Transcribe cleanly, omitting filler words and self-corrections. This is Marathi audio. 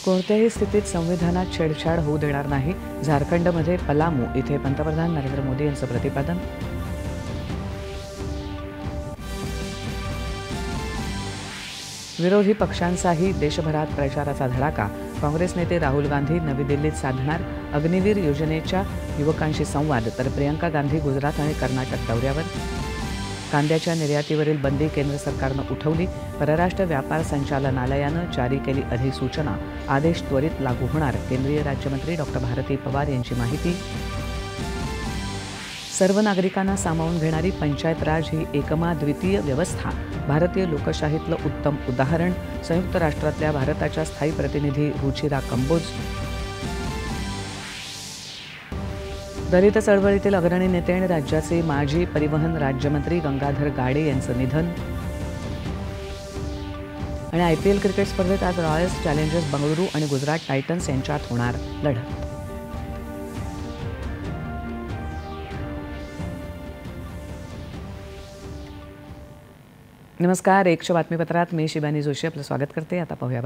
कोणत्याही स्थितीत संविधानात छेडछाड होऊ देणार नाही. झारखंडमध्ये पलामू इथे पंतप्रधान नरेंद्र मोदी यांचं प्रतिपादन. विरोधी पक्षांचाही देशभरात प्रचाराचा धडाका. काँग्रेस नेते राहुल गांधी नवी दिल्लीत साधणार अग्निवीर योजनेच्या युवकांशी संवाद, तर प्रियंका गांधी गुजरात आणि कर्नाटक दौऱ्यावर. कांद्याच्या निर्यातीवरील बंदी केंद्र सरकारनं उठवली. परराष्ट्र व्यापार संचालनालयानं जारी केली अधिसूचना. आदेश त्वरित लागू होणार. केंद्रीय राज्यमंत्री डॉ. भारती पवार यांची माहिती. सर्व नागरिकांना सामावून घेणारी पंचायत राज ही एकमाद्वितीय व्यवस्था भारतीय लोकशाहीतलं उत्तम उदाहरण. संयुक्त राष्ट्रातल्या भारताच्या स्थायी प्रतिनिधी रुचिरा कंबोज. दलित चळवळीतील अग्रणी नेते आणि राज्याचे माजी परिवहन राज्यमंत्री गंगाधर गाडे यांचं निधन. आणि IPL क्रिकेट स्पर्धेत आज रॉयल्स चॅलेंजर्स बंगळुरू आणि गुजरात टायटन्स यांच्यात होणार लढत. नमस्कार. एकच्या बातमीपत्रात मी शिबानी जोशी आपलं स्वागत करते. आता पाहूया